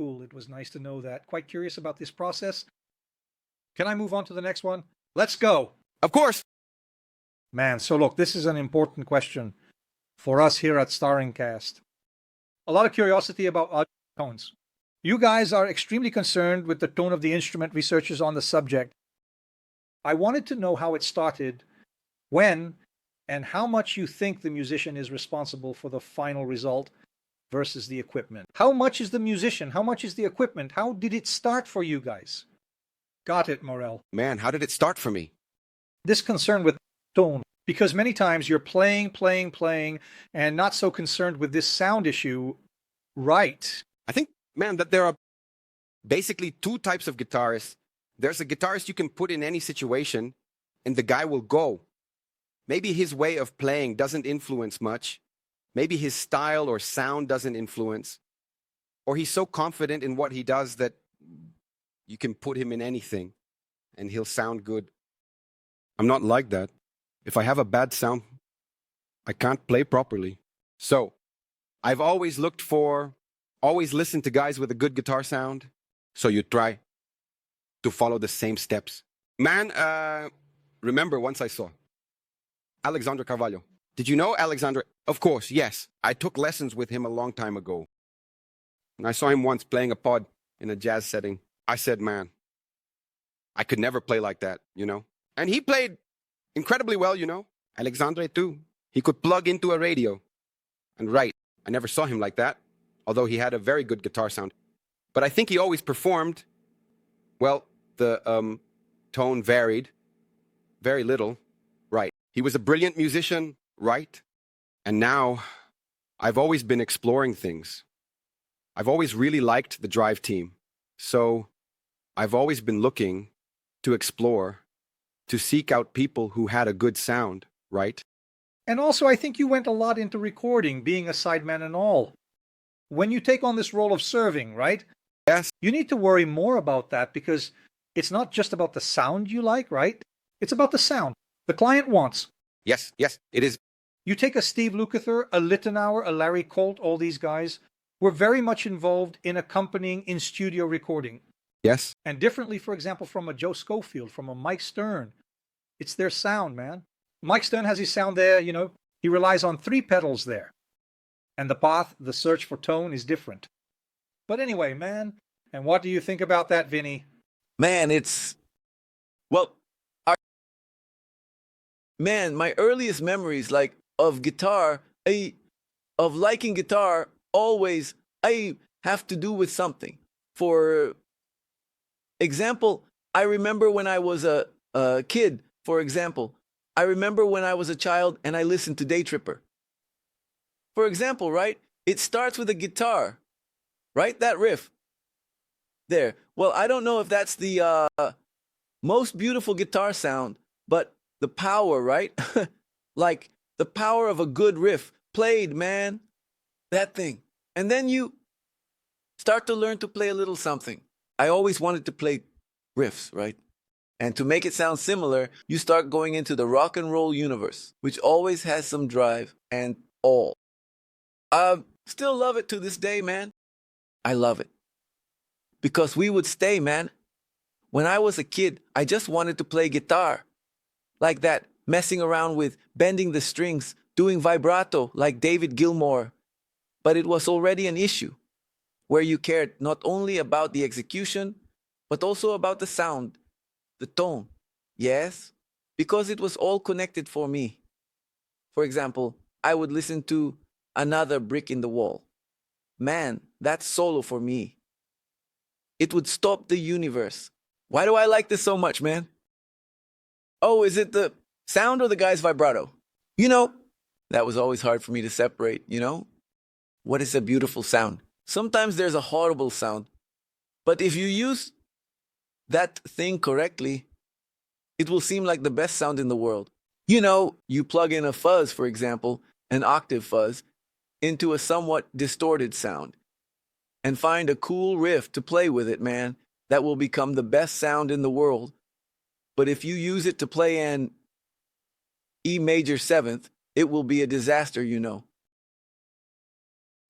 Cool. It was nice to know that. Quite curious about this process. Can I move on to the next one? Let's go. Of course. Man, so look, this is an important question for us here at Starling Cast. A lot of curiosity about audio tones. You guys are extremely concerned with the tone of the instrument researchers on the subject. I wanted to know how it started, when, and how much you think the musician is responsible for the final result versus the equipment. How much is the musician? How much is the equipment? How did it start for you guys? Got it, Morel. Man, how did it start for me? This concern with tone, because many times you're playing, and not so concerned with this sound issue, right? I think, man, that there are basically two types of guitarists. There's a guitarist you can put in any situation, and the guy will go. Maybe his way of playing doesn't influence much. Maybe his style or sound doesn't influence. Or he's so confident in what he does that you can put him in anything, and he'll sound good. I'm not like that. If I have a bad sound, I can't play properly. So, I've always listened to guys with a good guitar sound. So you try to follow the same steps. Man, remember once I saw Alexandre Carvalho. Did you know Alexandre? Of course, yes. I took lessons with him a long time ago. And I saw him once playing a pod in a jazz setting. I said, man, I could never play like that, you know? And he played incredibly well, you know? Alexandre too. He could plug into a radio and write. I never saw him like that, although he had a very good guitar sound. But I think he always performed. Well, the tone varied very little, right? He was a brilliant musician, right? And now I've always been exploring things. I've always really liked the Drive team. So I've always been looking to explore, to seek out people who had a good sound, right? And also, I think you went a lot into recording, being a sideman and all. When you take on this role of serving, right? Yes. You need to worry more about that because it's not just about the sound you like, right? It's about the sound the client wants. Yes, it is. You take a Steve Lukather, a Littenauer, a Larry Colt, all these guys were very much involved in accompanying in studio recording. Yes. And differently, for example, from a Joe Schofield, from a Mike Stern. It's their sound, man. Mike Stern has his sound there, you know. He relies on 3 pedals there. And the path, the search for tone is different. But anyway, man, and what do you think about that, Vini? Man, my earliest memories, like, of guitar, of liking guitar, always, I have to do with something. For example, I remember when I was a kid, for example. I remember when I was a child and I listened to Day Tripper. For example, right? It starts with a guitar, right? That riff. There. Well, I don't know if that's the most beautiful guitar sound, but the power, right? Like the power of a good riff played, man. That thing. And then you start to learn to play a little something. I always wanted to play riffs, right? And to make it sound similar, you start going into the rock and roll universe, which always has some drive and all. I still love it to this day, man. I love it. Because we would stay, man. When I was a kid, I just wanted to play guitar. Like that, messing around with bending the strings, doing vibrato like David Gilmour. But it was already an issue where you cared not only about the execution, but also about the sound, the tone. Yes, because it was all connected for me. For example, I would listen to Another Brick in the Wall. Man, that's solo for me. It would stop the universe. Why do I like this so much, man? Oh, is it the sound or the guy's vibrato? You know, that was always hard for me to separate, you know? What is a beautiful sound? Sometimes there's a horrible sound. But if you use that thing correctly, it will seem like the best sound in the world. You know, you plug in a fuzz, for example, an octave fuzz, into a somewhat distorted sound, and find a cool riff to play with it, man, that will become the best sound in the world. But if you use it to play an E major 7th, it will be a disaster, you know.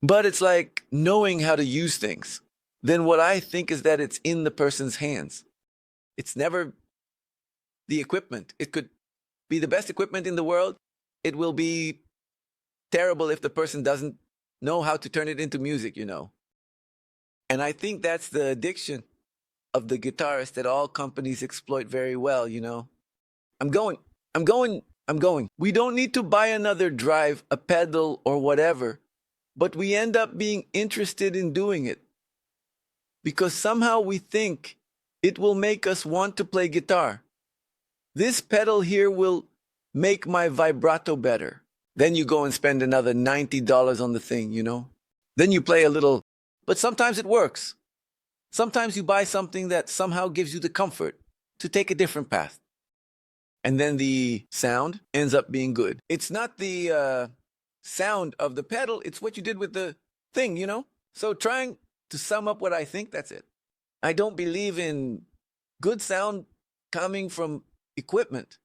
But it's like knowing how to use things. then what I think is that it's in the person's hands. It's never the equipment. It could be the best equipment in the world. It will be terrible if the person doesn't know how to turn it into music, you know. And I think that's the addiction of the guitarist that all companies exploit very well, you know. I'm going. We don't need to buy another drive, a pedal, or whatever, but we end up being interested in doing it because somehow we think it will make us want to play guitar. This pedal here will make my vibrato better. Then you go and spend another $90 on the thing, you know. Then you play a little, but sometimes it works. Sometimes you buy something that somehow gives you the comfort to take a different path. And then the sound ends up being good. It's not the sound of the pedal, it's what you did with the thing, you know? So trying to sum up what I think, that's it. I don't believe in good sound coming from equipment.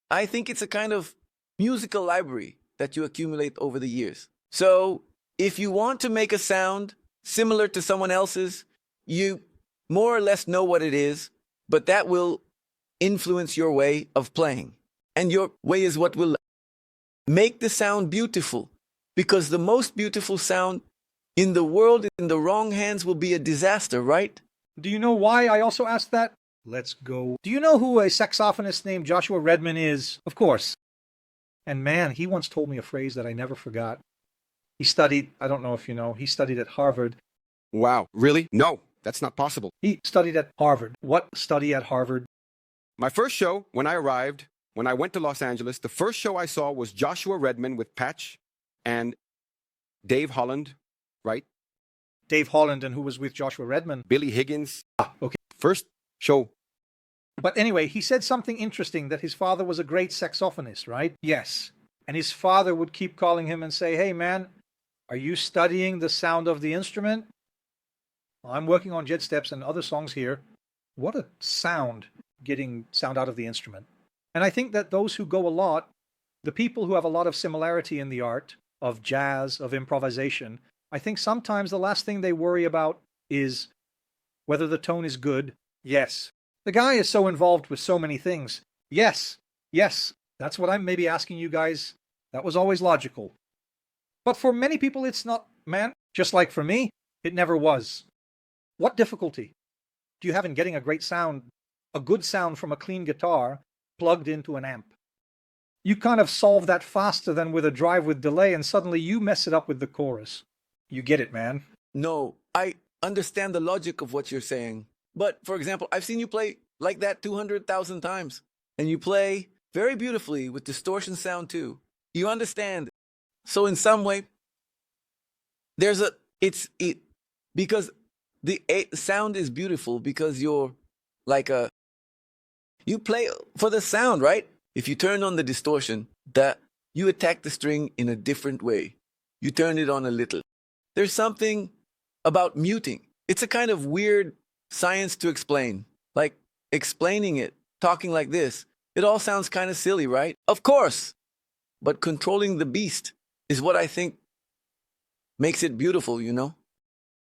I think it's a kind of musical library that you accumulate over the years. So if you want to make a sound similar to someone else's, you more or less know what it is, but that will influence your way of playing. And your way is what will make the sound beautiful. Because the most beautiful sound in the world in the wrong hands will be a disaster, right? Do you know why I also asked that? Let's go. Do you know who a saxophonist named Joshua Redman is? Of course. And man, he once told me a phrase that I never forgot. He studied, I don't know if you know, he studied at Harvard. Wow, really? No, that's not possible. He studied at Harvard. What study at Harvard? My first show, when I arrived, when I went to Los Angeles, the first show I saw was Joshua Redman with Patch and Dave Holland, right? Dave Holland, and who was with Joshua Redman? Billy Higgins. Okay. First show. But anyway, he said something interesting, that his father was a great saxophonist, right? Yes. And his father would keep calling him and say, hey man, are you studying the sound of the instrument? I'm working on Jet Steps and other songs here. What a sound, getting sound out of the instrument. And I think that those who go a lot, the people who have a lot of similarity in the art of jazz, of improvisation, I think sometimes the last thing they worry about is whether the tone is good. Yes. The guy is so involved with so many things. Yes. Yes. That's what I'm maybe asking you guys. That was always logical. But for many people, it's not, man. Just like for me, it never was. What difficulty do you have in getting a great sound, a good sound from a clean guitar plugged into an amp? You kind of solve that faster than with a drive with delay, and suddenly you mess it up with the chorus. You get it, man. No, I understand the logic of what you're saying. But for example, I've seen you play like that 200,000 times. And you play very beautifully with distortion sound too. You understand. So in some way, there's because the sound is beautiful because you're like you play for the sound, right? If you turn on the distortion, that you attack the string in a different way. You turn it on a little. There's something about muting. It's a kind of weird science to explain. Like explaining it, talking like this. It all sounds kind of silly, right? Of course. But controlling the beast is what I think makes it beautiful, you know?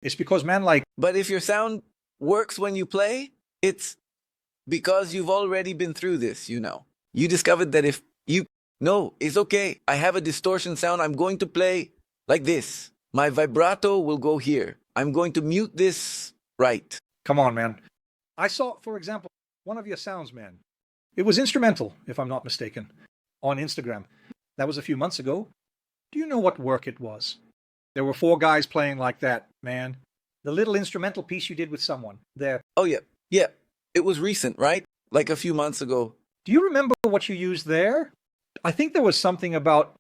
It's because, man, like... But if your sound works when you play, it's because you've already been through this, you know? You discovered that if you... No, it's okay. I have a distortion sound. I'm going to play like this. My vibrato will go here. I'm going to mute this right. Come on, man. I saw, for example, one of your sounds, man. It was instrumental, if I'm not mistaken, on Instagram. That was a few months ago. Do you know what work it was? There were 4 guys playing like that, man. The little instrumental piece you did with someone there. Oh, yeah. Yeah. It was recent, right? Like a few months ago. Do you remember what you used there? I think there was something about...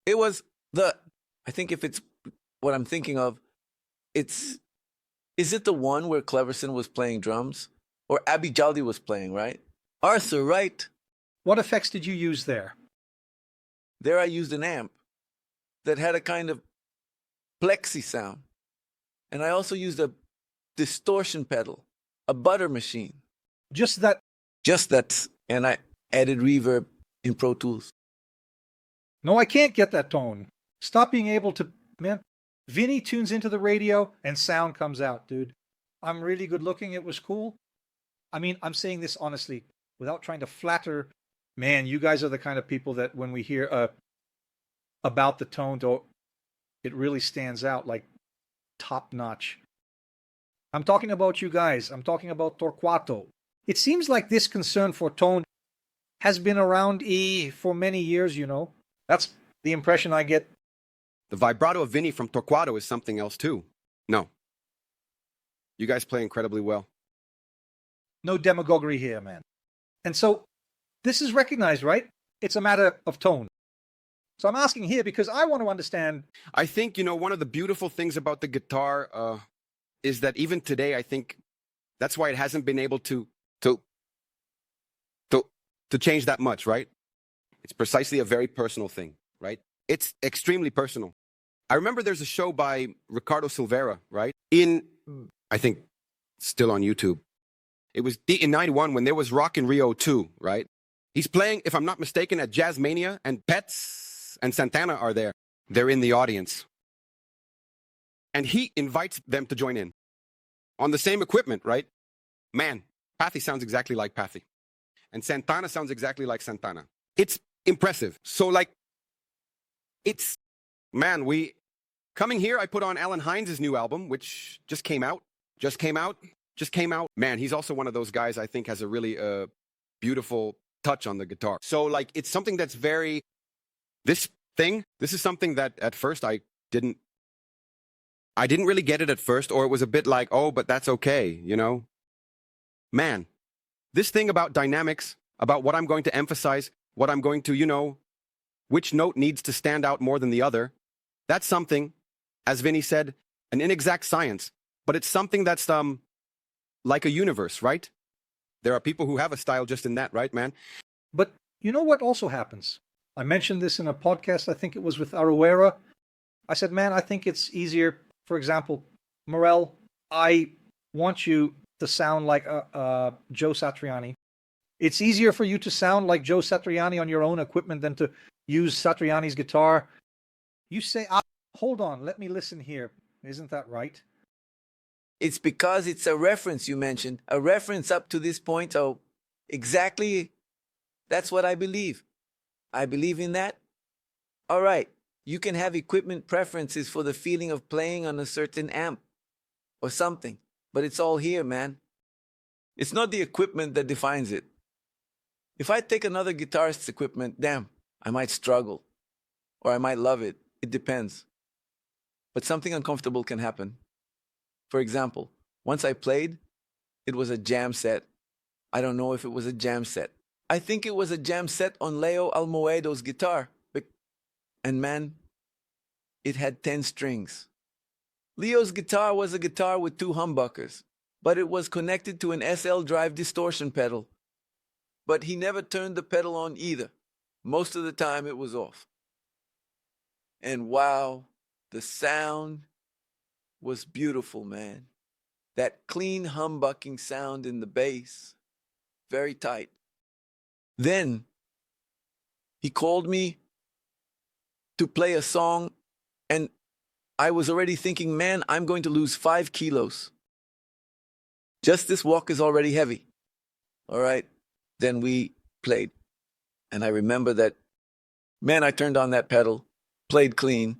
It was I think if it's what I'm thinking of, is it the one where Cleverson was playing drums? Or Abby Jaldi was playing, right? Arthur, right? What effects did you use there? There I used an amp that had a kind of plexi sound. And I also used a distortion pedal, a butter machine. Just that? Just that. And I added reverb in Pro Tools. No, I can't get that tone. Stop being able to... Man, Vini tunes into the radio and sound comes out, dude. I'm really good looking. It was cool. I mean, I'm saying this honestly, without trying to flatter. Man, you guys are the kind of people that when we hear about the tone, it really stands out like top notch. I'm talking about you guys. I'm talking about Torquato. It seems like this concern for tone has been around for many years, you know. That's the impression I get. The vibrato of Vini from Torquato is something else too. No. You guys play incredibly well. No demagoguery here, man. And so this is recognized, right? It's a matter of tone. So I'm asking here because I want to understand. I think, one of the beautiful things about the guitar is that even today, I think that's why it hasn't been able to change that much, right? It's precisely a very personal thing, right? It's extremely personal. I remember there's a show by Ricardo Silveira, right? I think, still on YouTube. It was in 91 when there was Rock in Rio 2, right? He's playing, if I'm not mistaken, at Jazzmania, and Pets and Santana are there. They're in the audience. And he invites them to join in on the same equipment, right? Man, Pathy sounds exactly like Pathy. And Santana sounds exactly like Santana. It's impressive. So, coming here, I put on Alan Hines' new album, which just came out. Man, he's also one of those guys I think has a really beautiful touch on the guitar. So, it's something that's this is something that at first I didn't really get it at first, or it was a bit like, oh, but that's okay, Man, this thing about dynamics, about what I'm going to emphasize, what I'm going to, which note needs to stand out more than the other, that's something, as Vini said, an inexact science, but it's something that's like a universe, right? There are people who have a style just in that, right, man? But you know what also happens? I mentioned this in a podcast, I think it was with Aruera. I said, man, I think it's easier. For example, Morel, I want you to sound like Joe Satriani. It's easier for you to sound like Joe Satriani on your own equipment than to use Satriani's guitar. You say, hold on, let me listen here. Isn't that right? It's because it's a reference you mentioned, a reference up to this point. Oh, exactly. That's what I believe. I believe in that. All right. You can have equipment preferences for the feeling of playing on a certain amp or something, but it's all here, man. It's not the equipment that defines it. If I take another guitarist's equipment, damn, I might struggle or I might love it. It depends. But something uncomfortable can happen. For example, once I played, it was a jam set. I don't know if it was a jam set. I think it was a jam set on Leo Almoedo's guitar. And man, it had 10 strings. Leo's guitar was a guitar with 2 humbuckers, but it was connected to an SL drive distortion pedal. But he never turned the pedal on either. Most of the time it was off. And wow, the sound was beautiful, man. That clean humbucking sound in the bass, very tight. Then he called me to play a song, and I was already thinking, man, I'm going to lose 5 kilos. Just this walk is already heavy. All right. Then we played. And I remember that, man, I turned on that pedal, played clean,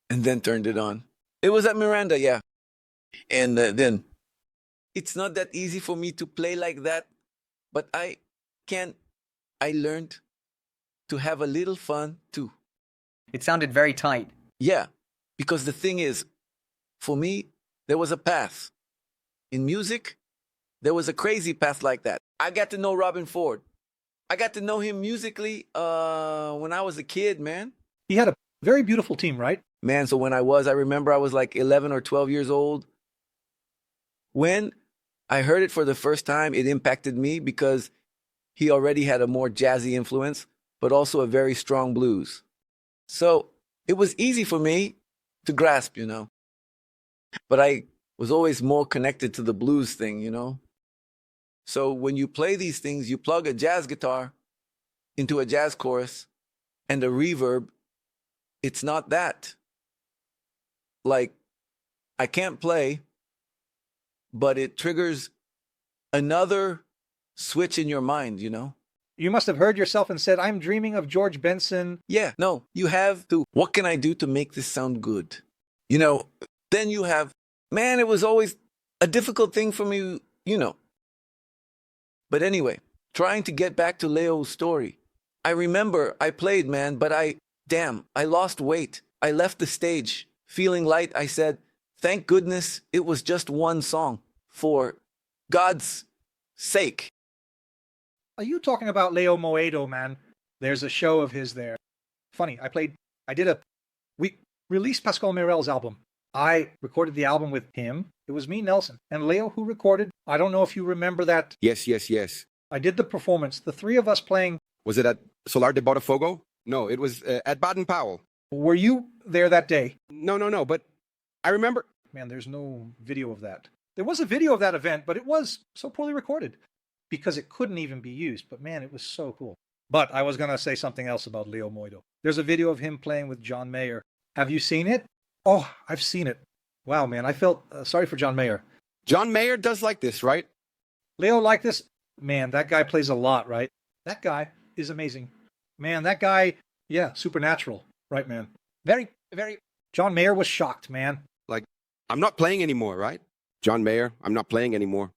and then turned it on. It was at Miranda, yeah. And then it's not that easy for me to play like that, but I learned to have a little fun too. It sounded very tight. Yeah, because the thing is, for me, there was a path. In music, there was a crazy path like that. I got to know Robin Ford. I got to know him musically when I was a kid, man. He had a very beautiful team, right? Man, so I remember I was like 11 or 12 years old. When I heard it for the first time, it impacted me because he already had a more jazzy influence, but also a very strong blues. So it was easy for me to grasp, But I was always more connected to the blues thing, So when you play these things, you plug a jazz guitar into a jazz chorus and a reverb. It's not that. like I can't play, but it triggers another switch in your mind, you know? You must have heard yourself and said, I'm dreaming of George Benson. Yeah, no, you have to, what can I do to make this sound good? You know, then you have, man, it was always a difficult thing for me, you know. But anyway, trying to get back to Leo's story. I remember I played, man, but I lost weight. I left the stage feeling light. I said, thank goodness it was just one song. For God's sake. Are you talking about Leo Moedo, man? There's a show of his there. Funny, we released Pascal Morel's album. I recorded the album with him. It was me, Nelson, and Leo who recorded. I don't know if you remember that. Yes, yes, yes. I did the performance. The three of us playing. Was it at Solar de Botafogo? No, it was at Baden-Powell. Were you there that day? No, but I remember. Man, there's no video of that. There was a video of that event, but it was so poorly recorded because it couldn't even be used. But man, it was so cool. But I was going to say something else about Leo Moedo. There's a video of him playing with John Mayer. Have you seen it? Oh, I've seen it. Wow, man, I felt sorry for John Mayer. John Mayer does like this, right? Leo like this? Man, that guy plays a lot, right? That guy is amazing. Man, that guy, yeah, supernatural. Right, man. Very, very. John Mayer was shocked, man. Like, I'm not playing anymore, right? John Mayer, I'm not playing anymore.